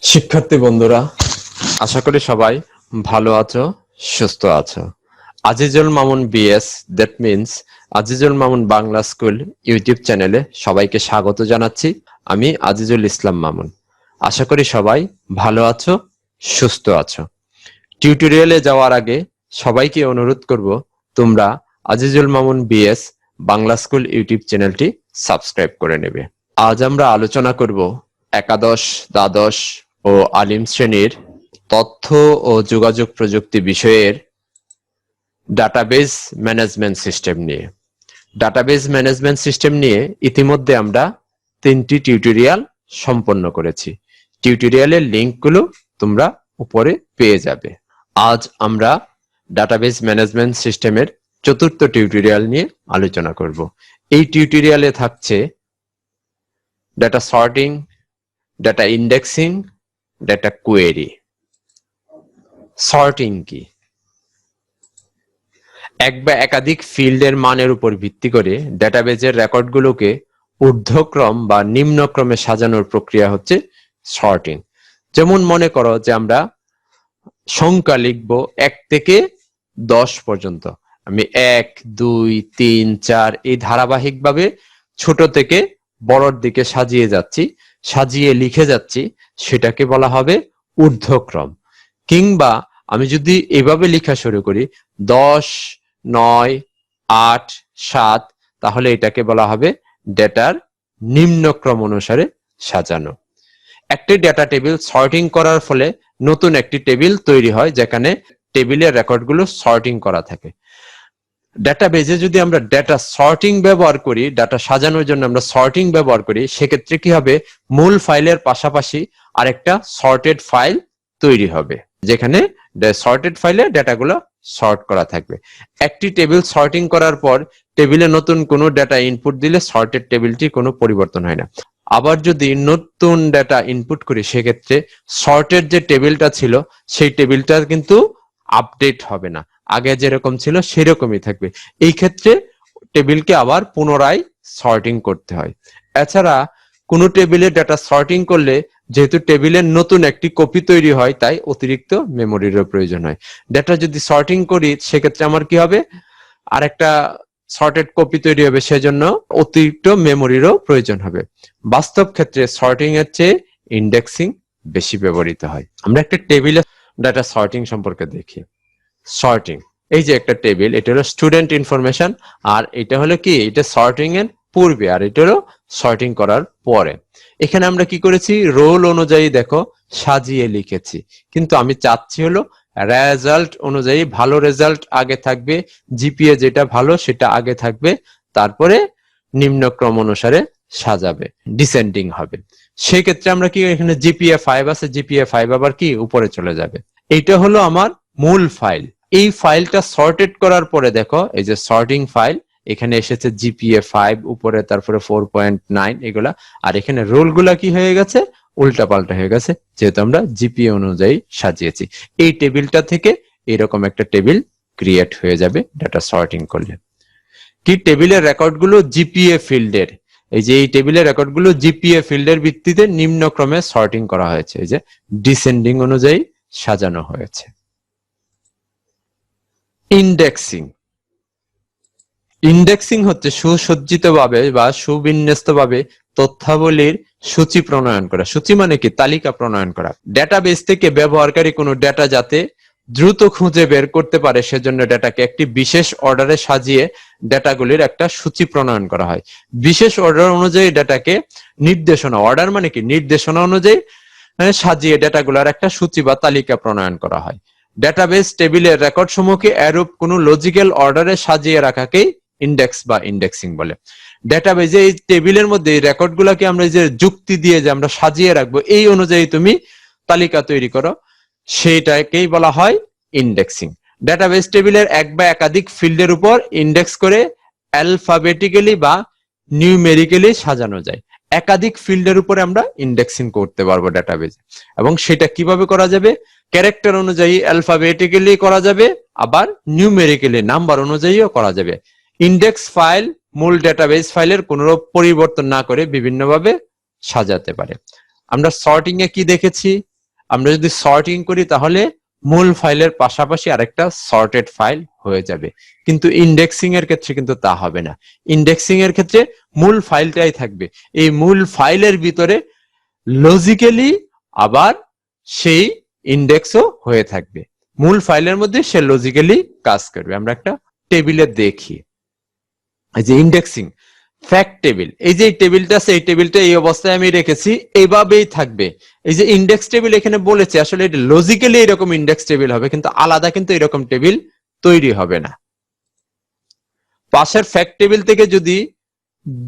শিক্ষার্থী বন্ধুরা, আশা করি সবাই ভালো আছো, সুস্থ আছো। Azizul Mamun BS, that means Azizul Mamun Bangla school YouTube চ্যানেলে সবাইকে স্বাগত জানাচ্ছি। আমি আজিজুল ইসলাম মামুন। আশা করি সবাই ভালো আছো, সুস্থ আছো। টিউটোরিয়ালে যাওয়ার আগে সবাইকে অনুরোধ করব, তোমরা Azizul Mamun BS Bangla school YouTube চ্যানেলটি সাবস্ক্রাইব করে নেবে। আজ আমরা আলোচনা করব একাদশ, দ্বাদশ ও আলিম শ্রেণীর তথ্য ও যোগাযোগ প্রযুক্তি বিষয়ের ডাটাবেজ ম্যানেজমেন্ট সিস্টেম নিয়ে। ডাটাবেজ ম্যানেজমেন্ট সিস্টেম নিয়ে ইতিমধ্যে আমরা 3টি টিউটোরিয়াল সম্পন্ন করেছি। টিউটোরিয়ালের লিঙ্কগুলো তোমরা উপরে পেয়ে যাবে। আজ আমরা ডাটাবেজ ম্যানেজমেন্ট সিস্টেমের 4র্থ টিউটোরিয়াল নিয়ে আলোচনা করব। এই টিউটোরিয়ালে থাকছে data sorting, data indexing, data query. Sorting কি? এক বা একাধিক ফিল্ডের মানের উপর ভিত্তি করে ডেটাবেজের রেকর্ডগুলোকে ঊর্ধ্বক্রম বা নিম্নক্রমে সাজানোর প্রক্রিয়া হচ্ছে সর্টিং। যেমন মনে করো যে আমরা সংখ্যা লিখব 1 থেকে 10 পর্যন্ত। আমি 1, 2, 3, 4 এই ধারাবাহিকভাবে ছোট থেকে বড়র দিকে সাজিয়ে লিখে যাচ্ছি, সেটাকে বলা হবে ঊর্ধ্বক্রম। কিংবা আমি যদি এভাবে লেখা শুরু করি 10, 9, 8, 7, তাহলে এটাকে বলা হবে ডেটার নিম্নক্রম অনুসারে সাজানো। একটি ডেটা টেবিল সর্টিং করার ফলে নতুন একটি টেবিল তৈরি হয়, যেখানে টেবিলের রেকর্ডগুলো সর্টিং করা থাকে। ডেটাবেজে যদি আমরা ডেটা সর্টিং ব্যবহার করি, ডাটা সাজানোর জন্য আমরা সর্টিং ব্যবহার করি, সেক্ষেত্রে কি হবে, মূল ফাইলের পাশাপাশি আরেকটা সর্টেড ফাইল তৈরি হবে, যেখানে সর্টেড ফাইলে ডেটাগুলো সর্ট করা থাকবে। একটি টেবিল সর্টিং করার পর টেবিলে নতুন কোনো ডেটা ইনপুট দিলে সর্টেড টেবিলটি কোনো পরিবর্তন হয় না। আবার যদি নতুন ডেটা ইনপুট করি, সেক্ষেত্রে সর্টেড যে টেবিলটা ছিল সেই টেবিলটা কিন্তু আপডেট হবে না, আগে যেরকম ছিল সেরকমই থাকবে। এই ক্ষেত্রে টেবিলকে আবার পুনরায় সর্টিং করতে হয়। এছাড়া কোনো টেবিলে ডেটা সর্টিং করলে যেহেতু টেবিলের নতুন একটি কপি তৈরি হয়, তাই অতিরিক্ত মেমোরিরও প্রয়োজন হয়। ডেটা যদি সর্টিং করি, সেক্ষেত্রে আমার কি হবে, আরেকটা সর্টেড কপি তৈরি হবে, সেজন্য অতিরিক্ত মেমোরিরও প্রয়োজন হবে। বাস্তব ক্ষেত্রে সর্টিং এর চেয়ে ইন্ডেক্সিং বেশি ব্যবহৃত হয়। আমরা একটা টেবিলে ডাটা সর্টিং সম্পর্কে দেখি। সর্টিং, এই যে একটা টেবিল, এটা হলো স্টুডেন্ট ইনফরমেশন, আর এটা হলো কি, এটা সর্টিং এর পূর্বে, আর এটা হলো সর্টিং করার পরে। এখানে আমরা কি করেছি, রোল অনুযায়ী দেখো সাজিয়ে লিখেছি, কিন্তু আমি চাচ্ছি হলো রেজাল্ট অনুযায়ী ভালো রেজাল্ট আগে থাকবে, জিপিএ যেটা ভালো সেটা আগে থাকবে, তারপরে নিম্নক্রম অনুসারে সাজাবে, ডিসেন্ডিং হবে। সেই ক্ষেত্রে আমরা কি, এখানে জিপিএ 5 আছে, জিপিএ 5 আবার কি উপরে চলে যাবে। এইটা হলো আমার মূল ফাইল। এই ফাইলটা সর্টেড করার পরে দেখো, এই যে সর্টিং ফাইল, এখানে এসেছে জিপিএ 5 উপরে, তারপরে 4.9 এগুলা, আর এখানে রোলগুলা কি হয়ে গেছে, উল্টা পাল্টা হয়ে গেছে, যেহেতু আমরা জিপিএ অনুযায়ী সাজিয়েছি। এই টেবিলটা থেকে এরকম একটা টেবিল ক্রিয়েট হয়ে যাবে ডাটা সর্টিং করলে। কি, টেবিলের রেকর্ডগুলো জিপিএ ফিল্ডের, এই যে এই টেবিলের রেকর্ডগুলো জিপিএ ফিল্ডের ভিত্তিতে নিম্নক্রমে সর্টিং করা হয়েছে, এই যে ডিসেন্ডিং অনুযায়ী সাজানো হয়েছে। ইন্ডেক্সিং, ইন্ডেক্সিং হচ্ছে সুসজ্জিতভাবে বা সুবিন্যস্তভাবে তথ্যাবলীর সূচি প্রণয়ন করা। সূচি মানে কি, তালিকা প্রণয়ন করা। ডেটাবেস থেকে ব্যবহারকারী কোনো ডেটা যাতে দ্রুত খুঁজে বের করতে পারে, সেজন্য ডেটাকে একটি বিশেষ অর্ডারে সাজিয়ে ডেটাগুলির একটা সূচি প্রণয়ন করা হয়। বিশেষ অর্ডার অনুযায়ী ডেটাকে নির্দেশনা, অর্ডার মানে কি, নির্দেশনা অনুযায়ী সাজিয়ে ডেটাগুলোর একটা সূচি বা তালিকা প্রণয়ন করা হয়। ডেটাবেস টেবিলের রেকর্ড সমূহকে এরূপ কোনো লজিক্যাল অর্ডারে সাজিয়ে রাখাকেই ইন্ডেক্স বা ইন্ডেক্সিং বলে। ডেটাবেজে এই টেবিলের মধ্যে এই রেকর্ডগুলোকে আমরা যে যুক্তি দিয়ে যে আমরা সাজিয়ে রাখবো, এই অনুযায়ী তুমি তালিকা তৈরি করো, সেইটাকেই বলা হয় ইন্ডেক্সিং। ডেটাবেস টেবিলের এক বা একাধিক ফিল্ডের উপর ইন্ডেক্স করে অ্যালফাবেটিক্যালি বা নিউমেরিক্যালি সাজানো যায়। একাধিক ফিল্ডের উপরে আমরা ইন্ডেক্সিং করতে পারবো ডেটাবেজে, এবং সেটা কিভাবে করা যাবে, ক্যারেক্টার অনুযায়ী অ্যালফাবেটিক্যালি করা যাবে, আবার নিউমেরিক্যালি নাম্বার অনুযায়ীও করা যাবে। ইন্ডেক্স ফাইল মূল ডেটাবেস ফাইলের কোনো পরিবর্তন না করে বিভিন্নভাবে সাজাতে পারে। আমরা সর্টিং এ কি দেখেছি, আমরা যদি সর্টিং করি তাহলে মূল ফাইলের পাশাপাশি আরেকটা সর্টেড ফাইল হয়ে যাবে, কিন্তু ইন্ডেক্সিং এর ক্ষেত্রে কিন্তু তা হবে না। ইন্ডেক্সিং এর ক্ষেত্রে মূল ফাইলটাই থাকবে, এই মূল ফাইলের ভিতরে লজিক্যালি আবার সেই ইন্ডেক্সও হয়ে থাকবে, মূল ফাইলের মধ্যে সে লজিক্যালি কাজ করবে। আমরা একটা টেবিলে দেখি, এই যে ইন্ডেক্সিং ফ্যাক্ট টেবিল, এই যে টেবিলটা আছে, এই টেবিলটা এই অবস্থায় আমি রেখেছি, এইভাবেই থাকবে। এই যে ইন্ডেক্স টেবিল এখানে বলেছে, আসলে এটা লজিক্যালি এরকম ইন্ডেক্স টেবিল হবে, কিন্তু আলাদা কিন্তু এরকম টেবিল তৈরি হবে না। পাশের ফ্যাক্ট টেবিল থেকে যদি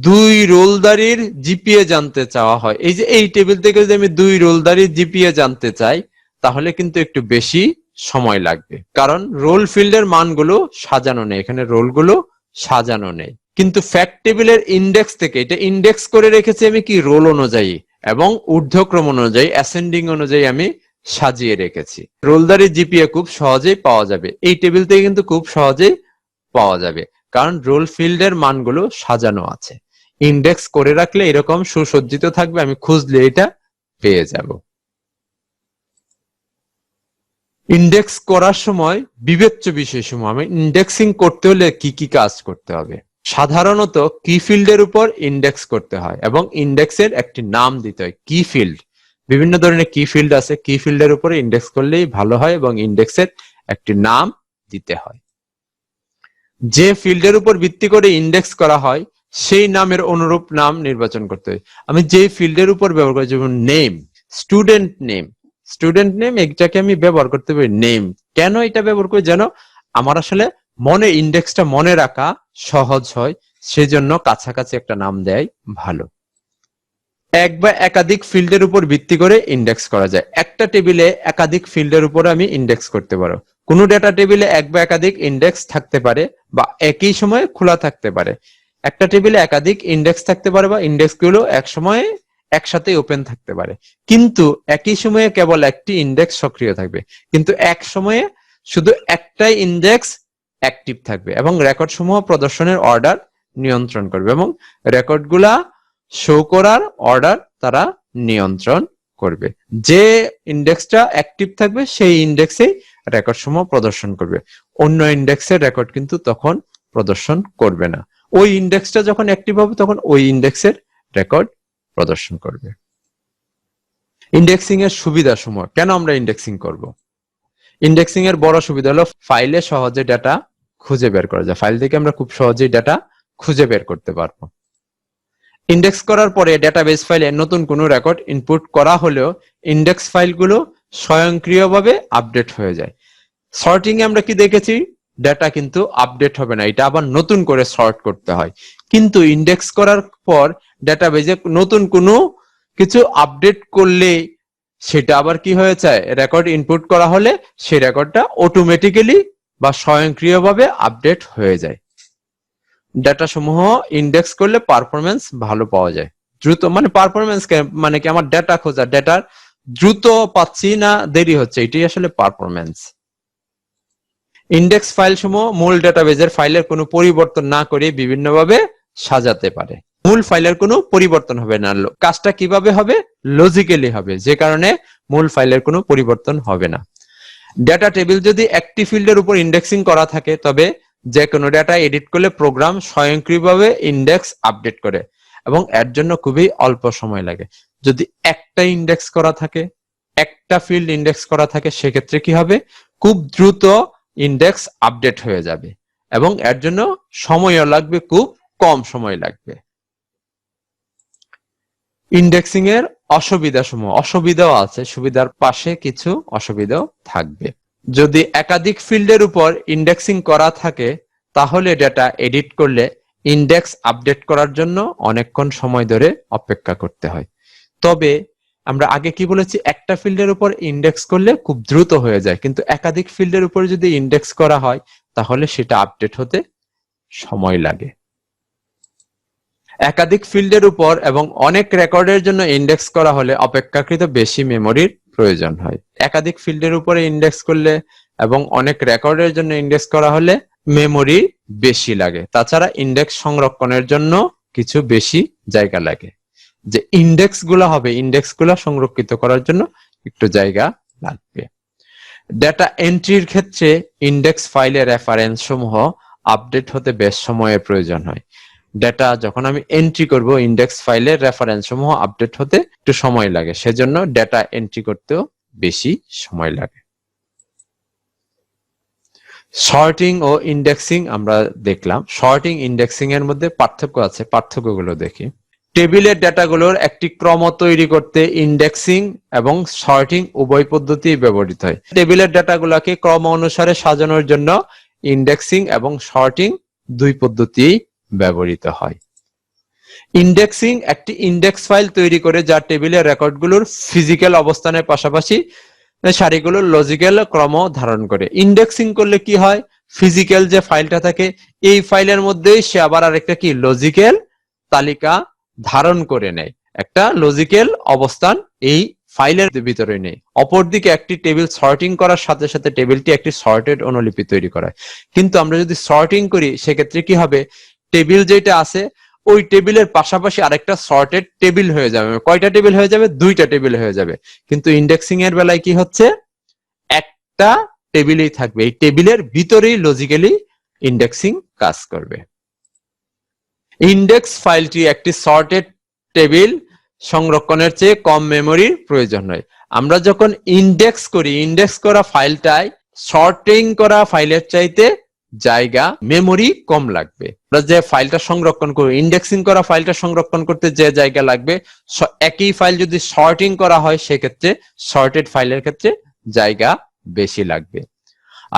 দুই রোলদারির জিপিএ জানতে চাওয়া হয়, এই যে এই টেবিল থেকে যদি আমি দুই রোলদারির জিপিএ জানতে চাই, তাহলে কিন্তু একটু বেশি সময় লাগবে, কারণ রোল ফিল্ডের মানগুলো সাজানো নেই, এখানে রোলগুলো সাজানো নেই। কিন্তু ফ্যাক্ট টেবিলের ইন্ডেক্স থেকে, এটা ইন্ডেক্স করে রেখেছি আমি কি রোল অনুযায়ী এবং ঊর্ধ্বক্রম অনুযায়ী, অ্যাসেন্ডিং অনুযায়ী আমি সাজিয়ে রেখেছি। রোলদারির জিপিএ খুব সহজেই পাওয়া যাবে, এই টেবিল থেকে কিন্তু খুব সহজেই পাওয়া যাবে, কারণ রোল ফিল্ডের মানগুলো সাজানো আছে। ইন্ডেক্স করে রাখলে এরকম সুসজ্জিত থাকবে, আমি খুঁজলে এটা পেয়ে যাব। ইন্ডেক্স করার সময় বিবেচ্য বিষয়সমূহ, আমি ইন্ডেক্সিং করতে হলে কি কি কাজ করতে হবে। সাধারণত কি ফিল্ডের উপর ইন্ডেক্স করতে হয় এবং ইন্ডেক্সের একটি নাম দিতে হয়। কি ফিল্ড, বিভিন্ন ধরনের কি ফিল্ড আছে, কি ফিল্ডের উপরে ইন্ডেক্স করলেই ভালো হয় এবং ইন্ডেক্সের একটি নাম দিতে হয়। যে ফিল্ডের উপর ভিত্তি করে ইন্ডেক্স করা হয় সেই নামের অনুরূপ নাম নির্বাচন করতে হয়। আমি যে ফিল্ডের উপর ব্যবহার করি, যেমন name, student name, student name, এটাকে আমি ব্যবহার করতে পারি নেম। কেন এটা ব্যবহার করি, যেন আমার আসলে মনে ইন্ডেক্সটা মনে রাখা সহজ হয়, সেজন্য কাছাকাছি একটা নাম দেয় ভালো। এক বা একাধিক ফিল্ডের উপর ভিত্তি করে ইন্ডেক্স করা যায়। একটা টেবিলে একাধিক ফিল্ডের উপর আমি ইন্ডেক্স করতে পারো। কোন ডেটা টেবিলে এক বা একাধিক ইন্ডেক্স থাকতে পারে বা একই সময়ে খোলা থাকতে পারে। একটা টেবিলে একাধিক ইন্ডেক্স থাকতে পারে বা ইন্ডেক্স গুলো এক সময়ে একসাথে ওপেন থাকতে পারে, কিন্তু একই সময়ে কেবল একটি ইন্ডেক্স সক্রিয় থাকবে, কিন্তু এক সময়ে শুধু একটাই ইন্ডেক্স অ্যাক্টিভ থাকবে এবং রেকর্ড সমূহ প্রদর্শনের অর্ডার নিয়ন্ত্রণ করবে এবং রেকর্ডগুলা শো করার অর্ডার তারা নিয়ন্ত্রণ করবে। যে ইন্ডেক্সটা অ্যাক্টিভ থাকবে সেই ইন্ডেক্সেই রেকর্ড সমূহ প্রদর্শন করবে, অন্য ইন্ডেক্সের রেকর্ড কিন্তু তখন প্রদর্শন করবে না। ওই ইন্ডেক্সটা যখন অ্যাক্টিভ হবে তখন ওই ইন্ডেক্সের রেকর্ড প্রদর্শন করবে। ইন্ডেক্সিং এর সুবিধা সমূহ, কেন আমরা ইন্ডেক্সিং করব? ইন্ডেক্সিং এর বড় সুবিধা হলো ফাইলে সহজে ডেটা খুঁজে বের করা যায়, ফাইল থেকে আমরা খুব সহজেই ডেটা খুঁজে বের করতে পারবো। ইন্ডেক্স করার পরে ডেটাবেস ফাইলে নতুন কোনো রেকর্ড ইনপুট করা হলেও ইন্ডেক্স ফাইলগুলো স্বয়ংক্রিয়ভাবে আপডেট হয়ে যায়। সর্টিং এ আমরা কি দেখেছি, ডেটা কিন্তু আপডেট হবে না, এটা আবার নতুন করে সর্ট করতে হয়। কিন্তু ইন্ডেক্স করার পর ডেটাবেজে নতুন কোনো কিছু আপডেট করলে সেটা আবার কি হয়ে যায়, রেকর্ড ইনপুট করা হলে সেই রেকর্ডটা অটোমেটিক্যালি বা স্বয়ংক্রিয়ভাবে আপডেট হয়ে যায়। ডেটা সমূহ ইন্ডেক্স করলে পারফরমেন্স ভালো পাওয়া যায়, দ্রুত, মানে পারফরমেন্স মানে কি, আমার ডেটা খোঁজা, ডেটার দ্রুত পাচ্ছি না দেরি হচ্ছে, এটাই আসলে পারফরমেন্স। ইন্ডেক্স ফাইল সমূহ মূল ডেটাবেজের ফাইলের কোনো পরিবর্তন না করে বিভিন্নভাবে সাজাতে পারে। মূল ফাইলের কোনো পরিবর্তন হবে না, কাজটা কিভাবে হবে, লজিক্যালি হবে, যে কারণে মূল ফাইলের কোনো পরিবর্তন হবে না। ডেটা টেবিল যদি একটি ফিল্ডের উপর ইন্ডেক্সিং করা থাকে তবে যে কোনো ডেটা এডিট করলে প্রোগ্রাম স্বয়ংক্রিয়ভাবে ইন্ডেক্স আপডেট করে এবং এর জন্য খুবই অল্প সময় লাগে। যদি একটা ইন্ডেক্স করা থাকে, একটা ফিল্ড ইন্ডেক্স করা থাকে, সেক্ষেত্রে কি হবে, খুব দ্রুত ইন্ডেক্স আপডেট হয়ে যাবে এবং এর জন্য সময়ও লাগবে, খুব কম সময় লাগবে। ইন্ডেক্সিং এর অসুবিধা সমূহ, অসুবিধাও আছে, সুবিধার পাশে কিছু অসুবিধাও থাকবে। যদি একাধিক ফিল্ডের উপর ইন্ডেক্সিং করা থাকে তাহলে ডেটা এডিট করলে ইন্ডেক্স আপডেট করার জন্য অনেকক্ষণ সময় ধরে অপেক্ষা করতে হয়। তবে আমরা আগে কি বলেছি, একটা ফিল্ডের উপর ইন্ডেক্স করলে খুব দ্রুত হয়ে যায়, কিন্তু একাধিক ফিল্ডের উপর যদি ইন্ডেক্স করা হয় তাহলে সেটা আপডেট হতে সময় লাগে। একাধিক ফিল্ডের উপর এবং অনেক রেকর্ডের জন্য ইন্ডেক্স করা হলে অপেক্ষাকৃত বেশি মেমরির প্রয়োজন হয়। একাধিক ফিল্ডের উপরে ইন্ডেক্স করলে এবং অনেক রেকর্ডের জন্য ইন্ডেক্স করা হলে মেমরি বেশি লাগে। তাছাড়া ইন্ডেক্স সংরক্ষণের জন্য কিছু বেশি জায়গা লাগে। যে ইন্ডেক্স গুলা হবে, ইন্ডেক্স গুলা সংরক্ষিত করার জন্য একটু জায়গা লাগবে। ডেটা এন্ট্রির ক্ষেত্রে ইন্ডেক্স ফাইলের রেফারেন্স সমূহ আপডেট হতে বেশ সময়ের প্রয়োজন হয়। ডেটা যখন আমি এন্ট্রি করব, ইন্ডেক্স ফাইলের রেফারেন্স সমূহ আপডেট হতে একটু সময় লাগে, সেজন্য ডেটা এন্ট্রি করতেও বেশি সময় লাগে। সর্টিং ও ইন্ডেক্সিং আমরা দেখলাম। সর্টিং ইন্ডেক্সিং এর মধ্যে পার্থক্য আছে, পার্থক্যগুলো দেখি। টেবিলের ডেটাগুলোর একটি ক্রম তৈরি করতে ইন্ডেক্সিং এবং সর্টিং উভয় পদ্ধতি ব্যবহৃত হয়। টেবিলের ডেটাগুলোকে ক্রম অনুসারে সাজানোর জন্য ইন্ডেক্সিং এবং সর্টিং দুই পদ্ধতি ব্যবহৃত হয়। ইন্ডেক্সিং একটি ইন্ডেক্স ফাইল তৈরি করে যা টেবিলের রেকর্ডগুলোর ফিজিক্যাল অবস্থানের পাশাপাশি সারিগুলোর লজিক্যাল ক্রম ধারণ করে। ইন্ডেক্সিং করলে কি হয়, ফিজিক্যাল যে ফাইলটা থাকে এই ফাইলের মধ্যেই সে আবার আরেকটা কি লজিক্যাল তালিকা ধারণ করে নেয়, একটা লজিক্যাল অবস্থান এই ফাইলের ভিতরে নেই। অপরদিকে একটি টেবিল সর্টিং করার সাথে সাথে টেবিলটি একটি সর্টেড অনুলিপি তৈরি করায়। কিন্তু আমরা যদি সর্টিং করি সেক্ষেত্রে কি হবে, টেবিল যেটা আছে ওই টেবিলের পাশাপাশি আরেকটা সর্টেড টেবিল হয়ে যাবে। কয়টা টেবিল হয়ে যাবে? দুইটা টেবিল হয়ে যাবে। কিন্তু ইন্ডেক্সিং এর বেলায় কি হচ্ছে, একটা টেবিলেই থাকবে, এই টেবিলের ভিতরেই লজিক্যালি ইন্ডেক্সিং কাজ করবে। ইন্ডেক্স ফাইলটি একটি সর্টেড টেবিল সংরক্ষণের চেয়ে কম মেমোরির প্রয়োজন হয়। আমরা যখন ইন্ডেক্স করি, ইন্ডেক্স করা ফাইলটায় সর্টিং করা ফাইলের চাইতে জায়গা মেমোরি কম লাগবে। আমরা যে ফাইলটা সংরক্ষণ করি, ইন্ডেক্সিং করা ফাইলটা সংরক্ষণ করতে যে জায়গা লাগবে, একই ফাইল যদি সর্টিং করা হয় সেক্ষেত্রে সর্টেড ফাইলের ক্ষেত্রে জায়গা বেশি লাগবে।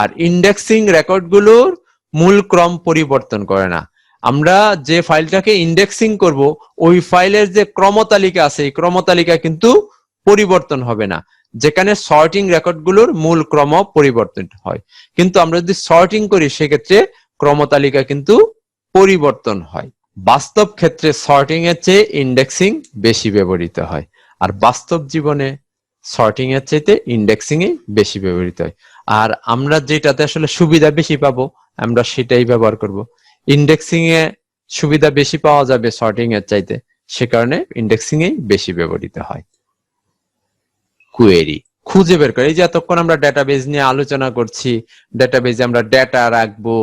আর ইন্ডেক্সিং রেকর্ডগুলোর মূল ক্রম পরিবর্তন করে না। আমরা যে ফাইলটাকে ইন্ডেক্সিং করব ওই ফাইলের যে ক্রমতালিকা আছে এই ক্রমতালিকা কিন্তু পরিবর্তন হবে না, যেখানে সর্টিং রেকর্ডগুলোর মূল ক্রম পরিবর্তন হয়। কিন্তু আমরা যদি সর্টিং করি সেক্ষেত্রে ক্রমতালিকা কিন্তু পরিবর্তন হয়। বাস্তব ক্ষেত্রে সর্টিং এর চেয়ে ইন্ডেক্সিং বেশি ব্যবহৃত হয়, আর বাস্তব জীবনে সর্টিং এর চাইতে ইন্ডেক্সিং এ বেশি ব্যবহৃত হয়। আর আমরা যেটাতে আসলে সুবিধা বেশি পাবো আমরা সেটাই ব্যবহার করব। ইন্ডেক্সিং এ সুবিধা বেশি পাওয়া যাবে সর্টিং এর চাইতে, সে কারণে ইন্ডেক্সিং এ বেশি ব্যবহৃত হয়। কোয়েরি খুঁজে বের করে, এই যে এতক্ষণ আমরা ডেটাবেজ নিয়ে আলোচনা করছি, ডেটাবেজে আমরা ডেটা রাখবো,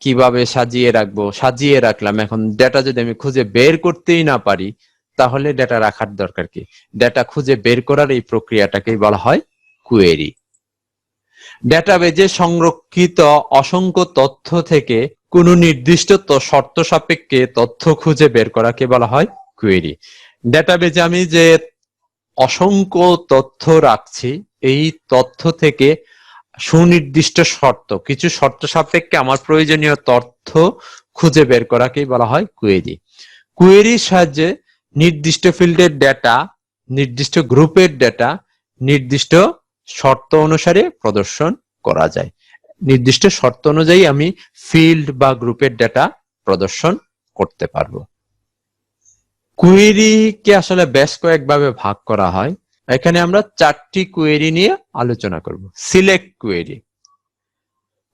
কিভাবে সাজিয়ে রাখবো, সাজিয়ে রাখলাম। এখন ডেটা যদি আমি খুঁজে বের করতেই না পারি তাহলে ডেটা রাখার দরকার কি? ডেটা খুঁজে বের করার এই প্রক্রিয়াটাকেই বলা হয় কোয়েরি। ডেটাবেজে সংরক্ষিত অসংখ্য তথ্য থেকে কোন নির্দিষ্ট শর্ত সাপেক্ষে তথ্য খুঁজে বের করাকে বলা হয় কোয়েরি। ডেটাবেজে আমি যে অসংখ্য তথ্য রাখছি এই তথ্য থেকে সুনির্দিষ্ট শর্ত, কিছু শর্ত সাপেক্ষে আমার প্রয়োজনীয় তথ্য খুঁজে বের করাকেই বলা হয় কোয়েরি। কোয়েরির সাহায্যে নির্দিষ্ট ফিল্ডের ডেটা, নির্দিষ্ট গ্রুপের ডেটা নির্দিষ্ট শর্ত অনুসারে প্রদর্শন করা যায়। নির্দিষ্ট শর্ত অনুযায়ী আমি ফিল্ড বা গ্রুপের ডেটা প্রদর্শন করতে পারবো। কোয়েরিকে আসলে বেশ কয়েকভাবে ভাগ করা হয়। এখানে আমরা চারটি কোয়েরি নিয়ে আলোচনা করব। সিলেক্ট কোয়েরি,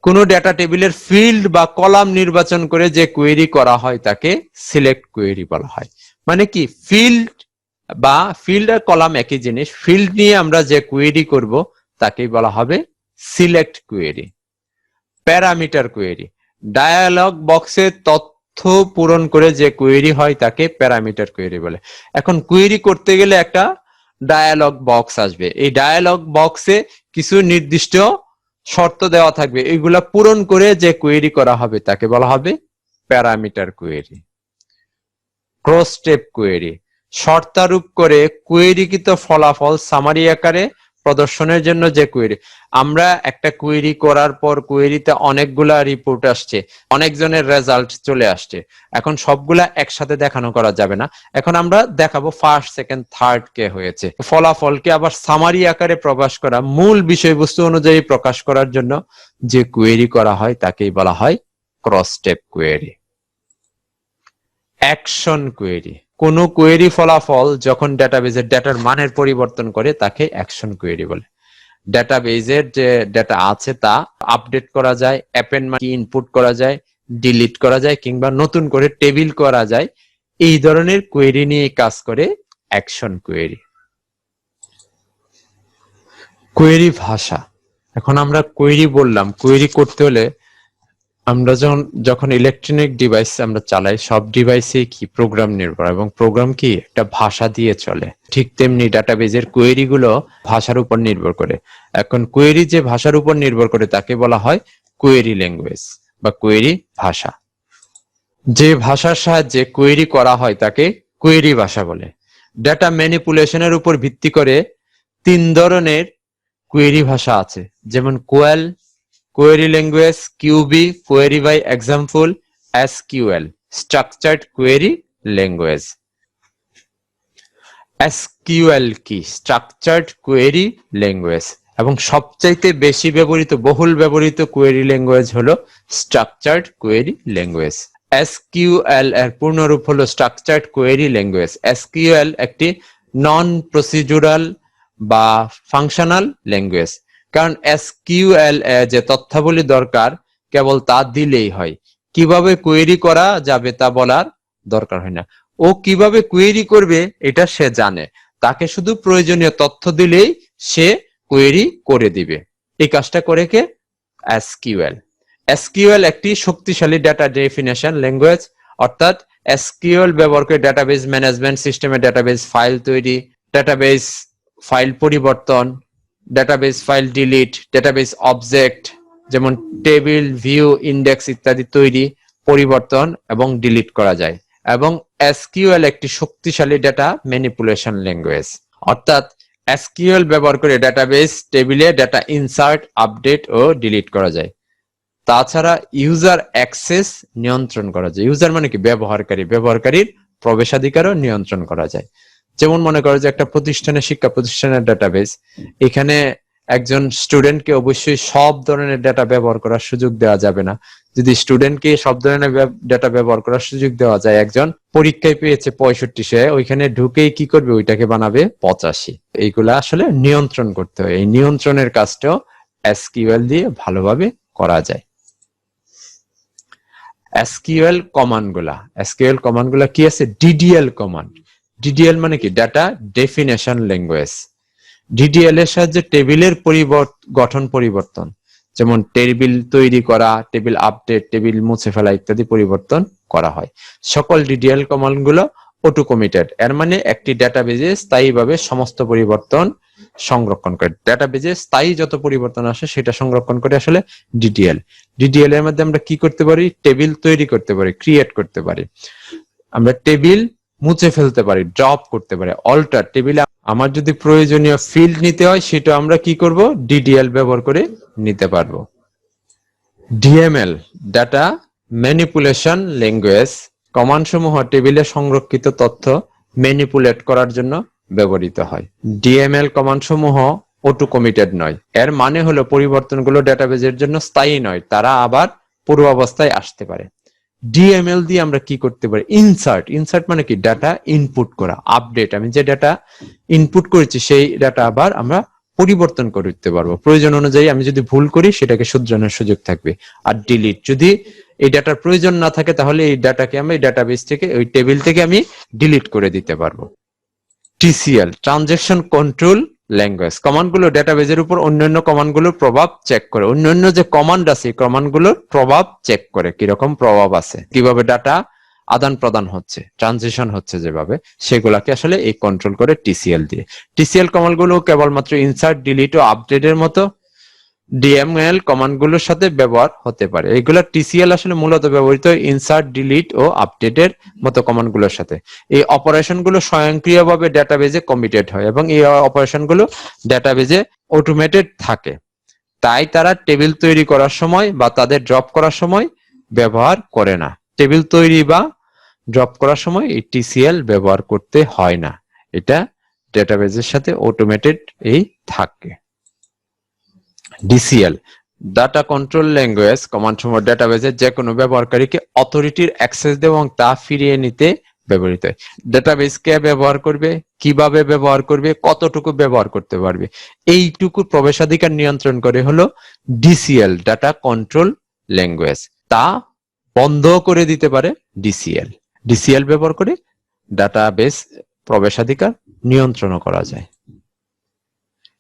কোন ডেটা টেবিলের ফিল্ড বা কলাম নির্বাচন করে যে কোয়েরি করা হয় তাকে সিলেক্ট কোয়েরি বলা হয়। মানে কি, ফিল্ড বা ফিল্ড আর কলাম একই জিনিস, ফিল্ড নিয়ে আমরা যে কোয়েরি করব তাকেই বলা হবে select query. Parameter query, dialog বক্সে তথ্য পূরণ করে যে কোয়েরি হয় তাকে প্যারামিটার কোয়েরি বলে। এখন কোয়েরি করতে গেলে একটা ডায়ালগ বক্স আসবে, এই ডায়ালগ বক্সে কিছু নির্দিষ্ট শর্ত দেওয়া থাকবে, এইগুলা পূরণ করে যে কোয়েরি করা হবে তাকে বলা হবে parameter query. Cross step query, শর্তারোপ করে কোয়েরিকৃত ফলাফল সামারি আকারে প্রদর্শনের জন্য যে কোয়েরি। আমরা একটা কোয়েরি করার পর কোয়েরিতে অনেকগুলা রিপোর্ট আসছে, অনেকজনের রেজাল্ট চলে আসছে, এখন সবগুলা একসাথে দেখানো করা যাবে না। এখন আমরা দেখাবো ফার্স্ট, সেকেন্ড, থার্ড কে হয়েছে। ফলাফলকে আবার সামারি আকারে প্রকাশ করা, মূল বিষয়বস্তু অনুযায়ী প্রকাশ করার জন্য যে কোয়েরি করা হয় তাকেই বলা হয় cross step query. Action query, কোন কোয়েরি ফলাফল যখন ডেটাবেজের ডেটার মানের পরিবর্তন করে তাকে অ্যাকশন কোয়েরি বলে। ডেটাবেজের যে ডেটা আছে তা আপডেট করা যায়, অ্যাপেন্ডমেন্ট ইনপুট করা যায়, ডিলিট করা যায়, কিংবা নতুন করে টেবিল করা যায়, এই ধরনের কোয়েরি নিয়ে কাজ করে অ্যাকশন কোয়েরি। কোয়েরি ভাষা। এখন আমরা কোয়েরি বললাম, কোয়েরি করতে হলে আমরা যখন ইলেকট্রনিক ডিভাইস আমরা চালাই, সব ডিভাইসে কি প্রোগ্রাম নির্ভর, এবং প্রোগ্রাম কি একটা ভাষা দিয়ে চলে। ঠিক তেমনি ডাটাবেজের কোয়েরি গুলো ভাষার উপর নির্ভর করে। এখন কোয়েরি যে ভাষার উপর নির্ভর করে তাকে বলা হয় কোয়েরি ল্যাঙ্গুয়েজ বা কোয়েরি ভাষা। যে ভাষার সাহায্যে কোয়েরি করা হয় তাকে কোয়েরি ভাষা বলে। ডেটা ম্যানিপুলেশনের উপর ভিত্তি করে 3 ধরনের কোয়েরি ভাষা আছে, যেমন QUEL, query language, QB, query by example, SQL, structured query language. SQL কি? Structured query language. এবং সবচাইতে বেশি ব্যবহৃত, বহুল ব্যবহৃত কোয়েরি ল্যাঙ্গুয়েজ হলো স্ট্রাকচার্ড কোয়েরি ল্যাঙ্গুয়েজ। এসকিউএল এর পূর্ণরূপ হলো স্ট্রাকচার্ড কোয়েরি ল্যাঙ্গুয়েজ। এসকিউএল একটি নন প্রসিডিউরাল বা ফাংশনাল ল্যাঙ্গুয়েজ। কারণ এসকিউএল যে তথ্যাবলী দরকার কেবল তা দিলেই হয়, কিভাবে কোয়েরি করা যাবে তা বলার দরকার হয় না। ও কিভাবে কোয়েরি করবে এটা সে জানে, তাকে শুধু প্রয়োজনীয় তথ্য দিলেই সে কোয়েরি করে দিবে। এই কাজটা করে কে? এসকিউএল। এসকিউএল একটি শক্তিশালী ডেটা ডেফিনেশন ল্যাঙ্গুয়েজ, অর্থাৎ এসকিউএল ব্যবহার করে ডেটাবেজ ম্যানেজমেন্ট সিস্টেমে ডেটাবেজ ফাইল তৈরি, ডেটাবেজ ফাইল পরিবর্তন, database file delete, database object যেমন টেবিল, ভিউ, ইন্ডেক্স ইত্যাদি তৈরি, পরিবর্তন এবং ডিলিট করা যায়। এবং এসকিউএল একটি শক্তিশালী ডেটা ম্যানিপুলেশন ল্যাঙ্গুয়েজ, অর্থাৎ এসকিউএল ব্যবহার করে ডেটাবেজ টেবিলে ডেটা ইনসার্ট, আপডেট ও ডিলিট করা যায়। তাছাড়া ইউজার অ্যাক্সেস নিয়ন্ত্রণ করা যায়। ইউজার মানে কি? ব্যবহারকারী। ব্যবহারকারীর প্রবেশাধিকারও নিয়ন্ত্রণ করা যায়। যেমন মনে করো যে একটা প্রতিষ্ঠানের, শিক্ষা প্রতিষ্ঠানের ডেটাবেজ, এখানে একজন স্টুডেন্টকে অবশ্যই সব ধরনের ডেটা ব্যবহার করার সুযোগ দেওয়া যাবে না। যদি স্টুডেন্টকে সব ধরনের ডেটা ব্যবহার করার সুযোগ দেওয়া যায়, একজন পরীক্ষায় পেয়েছে 65, সে ওইখানে ঢুকেই কি করবে? ওইটাকে বানাবে 85। এইগুলা আসলে নিয়ন্ত্রণ করতে হয়। এই নিয়ন্ত্রণের কাজটাও এসকিউএল দিয়ে ভালোভাবে করা যায়। এসকিউএল কমান্ড গুলা কি আছে? DDL command. ডিডিএল মানে কি? Data definition language. ডিডিএল এর সাহায্যে টেবিলের গঠন পরিবর্তন, যেমন টেবিল তৈরি করা, টেবিল আপডেট, টেবিল মুছে ফেলা ইত্যাদি পরিবর্তন করা হয়। সকল ডিডিএল কমান্ড গুলো অটো কমিটেড, এর মানে একটি ডেটাবেজে স্থায়ীভাবে সমস্ত পরিবর্তন সংরক্ষণ করে। ডেটাবেজে স্থায়ী যত পরিবর্তন আসে সেটা সংরক্ষণ করে আসলে ডিডিএল। ডিডিএল এর মধ্যে আমরা কি করতে পারি? টেবিল তৈরি করতে পারি, ক্রিয়েট করতে পারি, আমরা টেবিল মুছে ফেলতে পারি, ড্রপ করতে পারি, অল্টার। টেবিলে আমার যদি প্রয়োজনীয় ফিল্ড নিতে হয় সেটা আমরা কি করব? ডিডিএল ব্যবহার করে নিতে পারবো। DML, data manipulation language. Command সমূহ টেবিলে সংরক্ষিত তথ্য ম্যানিপুলেট করার জন্য ব্যবহৃত হয়। ডিএমএল কমান্ড সমূহ অটো কমিটেড নয়, এর মানে হলো পরিবর্তনগুলো ডেটাবেজের জন্য স্থায়ী নয়, তারা আবার পূর্বাবস্থায় আসতে পারে। ডিএমএল দিয়ে আমরা কি করতে পারি? ইনসার্ট মানে কি? ডাটা ইনপুট করা, আপডেট। আমি যে ডাটা ইনপুট করেছি সেই ডাটা আবার আমরা পরিবর্তন করতে পারবো প্রয়োজন অনুযায়ী। আমি যদি ভুল করি সেটাকে শুধরানোর সুযোগ থাকবে। আর ডিলিট, যদি এই ডাটার প্রয়োজন না থাকে তাহলে এই ডাটাকে আমি ডাটাবেস থেকে, ওই টেবিল থেকে আমি ডিলিট করে দিতে পারবো। TCL, transaction control language. কমান্ডগুলো ডেটাবেজের উপর অন্যান্য কমান্ডগুলোর প্রভাব চেক করে। অন্যান্য যে কমান্ড আছে এই কমান্ডগুলোর প্রভাব চেক করে, কিরকম প্রভাব আছে, কিভাবে ডাটা আদান প্রদান হচ্ছে, ট্রানজিশন হচ্ছে যেভাবে, সেগুলাকে আসলে এই কন্ট্রোল করে টিসিএল দিয়ে। টিসিএল কমান্ডগুলো কেবলমাত্র ইনসার্ট, ডিলিট ও আপডেটের মতো ডিএমএল কমান্ডগুলোর সাথে ব্যবহার হতে পারে। এইগুলা টিসিএল আসলে মূলত ব্যবহৃত ইনসার্ট, ডিলিট ও আপডেটের মতো কমান্ডগুলোর সাথে। এই অপারেশনগুলো স্বয়ংক্রিয়ভাবে ডেটাবেজে কমিটেড হয় এবং এই অপারেশনগুলো ডেটাবেজে অটোমেটেড থাকে। তাই তারা টেবিল তৈরি করার সময় বা তাদের ড্রপ করার সময় ব্যবহার করে না। টেবিল তৈরি বা ড্রপ করার সময় এই টিসিএল ব্যবহার করতে হয় না, এটা ডেটাবেজের সাথে অটোমেটেড এই থাকে। DCL, data control language. Command সমূহ ডেটাবেজের যে কোনো ব্যবহারকারীকে অথরিটির অ্যাক্সেস দেওয়া এবং তা ফিরিয়ে নিতে ব্যবহৃত হয়। ডেটাবেজ কে ব্যবহার করবে, কিভাবে ব্যবহার করবে, কতটুকু ব্যবহার করতে পারবে, এইটুকু প্রবেশাধিকার নিয়ন্ত্রণ করে হলো ডিসিএল, ডাটা কন্ট্রোল ল্যাঙ্গুয়েজ। তা বন্ধ করে দিতে পারে ডিসিএল। ডিসিএল ব্যবহার করে ডাটাবেজ প্রবেশাধিকার নিয়ন্ত্রণ করা যায়।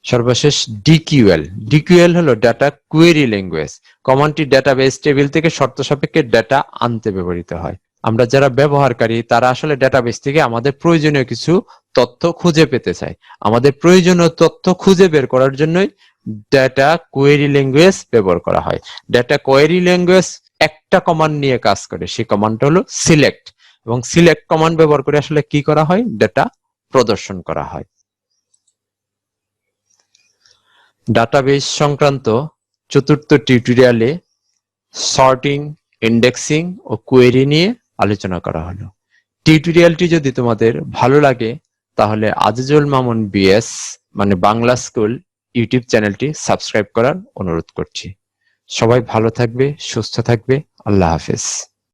সর্বশেষ ডিকিউএল। ডিকিউএল হলো ডাটা কোয়েরি ল্যাঙ্গুয়েজ। কমান্ডটি ডাটাবেস টেবিল থেকে শর্ত সাপেক্ষে ডাটা আনতে ব্যবহৃত হয়। আমরা যারা ব্যবহারকারী তারা আসলে ডাটাবেস থেকে আমাদের প্রয়োজনীয় কিছু তথ্য খুঁজে পেতে চাই। আমাদের প্রয়োজনীয় তথ্য খুঁজে বের করার জন্যই ডাটা কোয়েরি ল্যাঙ্গুয়েজ ব্যবহার করা হয়। ডাটা কোয়েরি ল্যাঙ্গুয়েজ একটা কমান্ড নিয়ে কাজ করে, সেই কমান্ডটা হলো সিলেক্ট, এবং সিলেক্ট কমান্ড ব্যবহার করে আসলে কি করা হয়, ডাটা প্রদর্শন করা হয়। ডাটাবেস সংক্রান্ত চতুর্থ টিউটোরিয়ালে সর্টিং, ইন্ডেক্সিং ও কোয়েরি নিয়ে আলোচনা করা হলো। টিউটোরিয়ালটি যদি তোমাদের ভালো লাগে তাহলে আজিজুল মামুন বিএস মানে বাংলা স্কুল ইউটিউব চ্যানেলটি সাবস্ক্রাইব করার অনুরোধ করছি। সবাই ভালো থাকবে, সুস্থ থাকবে। আল্লাহ হাফেজ।